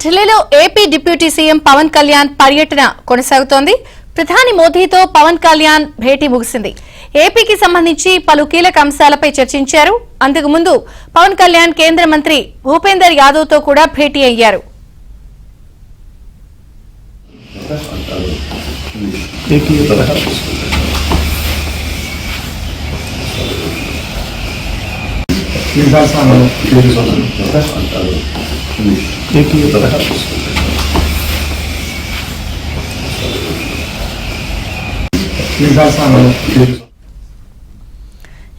ఢిల్లీలో AP deputy CM Pawan Kalyan పర్యటన కొనసాగుతోంది. ప్రధాని మోదీతో పవన్ కళ్యాణ్ భేటీ ముగిసింది. ఏపీకి సంబంధించి పలు కీలక అంశాలపై చర్చించారు. అంతకు ముందు పవన్ కళ్యాణ్ కేంద్ర మంత్రి భూపేందర్ యాదవ్ తో కూడా భేటీ అయ్యారు.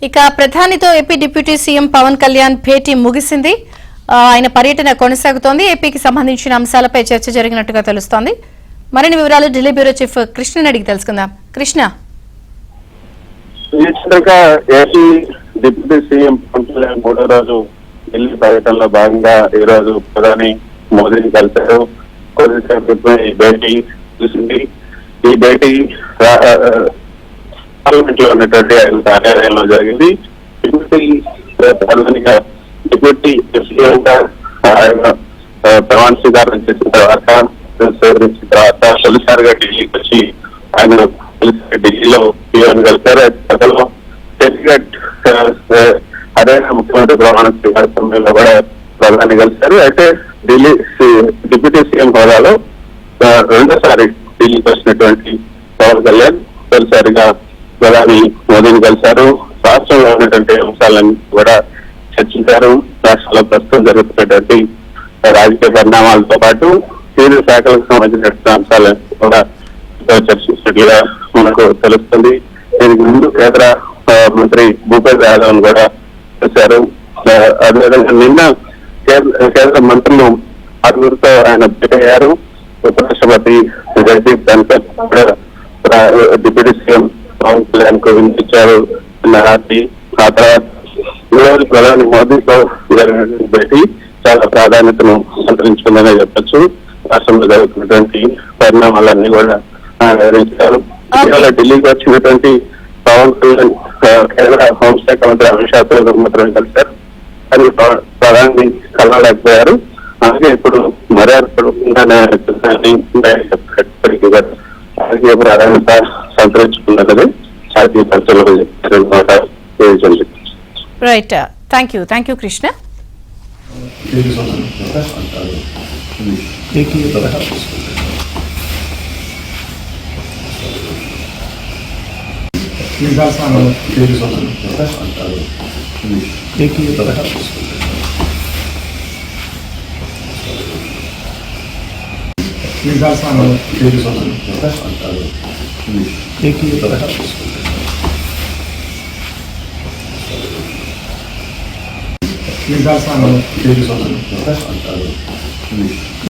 ఇక ప్రధానితో AP deputy CM Pawan Kalyan భేటీ ముగిసింది. ఆయన పర్యటన కొనసాగుతోంది. ఏపీకి సంబంధించిన అంశాలపై చర్చ జరిగినట్టుగా తెలుస్తోంది. మరిన్ని వివరాలు ఢిల్లీ బ్యూరో చీఫ్ కృష్ణని అడిగి తెలుసుకుందాం. Krishna, AP deputy CM Pawan Kalyan మూడో రోజు ఢిల్లీ పర్యటనలో భాగంగా ఈ రోజు ప్రధాని మోదీని కలిశారు. కొద్దిసేపు ఈ భేటీ చూసింది. ఈ భేటీ పార్లమెంట్ లో ఉన్నటువంటి ఆయన కార్యాలయంలో జరిగింది. డిప్యూటీ సీఎం గా ఆయన ప్రమాణ స్వీకారం చేసిన తర్వాత తొలిసారిగా ఢిల్లీకి వచ్చి ఆయన ఢిల్లీలో పీఎం కలిశారు. గతంలో హర్యానా ముఖ్యమంత్రి ప్రమాణ స్వీకార సమయంలో కూడా ప్రధాని కలిశారు. అయితే ఢిల్లీ డిప్యూటీ సీఎం హోదాలో రెండోసారి ఢిల్లీకి వచ్చినటువంటి పవన్ కళ్యాణ్ తొలిసారిగా ప్రధాని మోదీని కలిశారు. రాష్ట్రంలో ఉన్నటువంటి అంశాలన్నీ కూడా చర్చించారు. రాష్ట్రంలో ప్రస్తుతం జరుగుతున్నటువంటి రాజకీయ పరిణామాలతో పాటు వివిధ శాఖలకు సంబంధించిన అంశాలను కూడా చర్చించినట్లుగా మనకు తెలుస్తుంది. దీనికి ముందు కేంద్ర మంత్రి భూపేందర్ యాదవ్ కూడా చేశారు. అదేవిధంగా నిన్న కేంద్ర మంత్రులు ఆరుగురితో ఆయన భేటీ అయ్యారు. ఉపరాష్ట్రపతి జగదీప్ ధన్కర్ డిప్యూటీ సీఎం పవన్ కళ్యాణ్ కు వినిపించారు. రాత్రి ఆ తర్వాత ఈరోజు ప్రధాని మోదీతో జరిగిన భేటీ చాలా ప్రాధాన్యతను సంతరించుకుందనే చెప్పొచ్చు. రాష్ట్రంలో జరుగుతున్నటువంటి పరిణామాలన్నీ కూడా వివరించారు. ఇవాళ ఢిల్లీకి వచ్చినటువంటి పవన్ కళ్యాణ్ కేంద్ర హోంశాఖ మంత్రి అమిత్ షాతో మాత్రమే కలిశారు. కానీ ప్రధాని కలవలేకపోయారు. అలాగే ఇప్పుడు మర్యాదపడకుండానే రాజకీయ ప్రాధాన్యత సంతరించుకున్నది జాతీయ చర్చలో చెప్పారు. Right, thank you Krishna.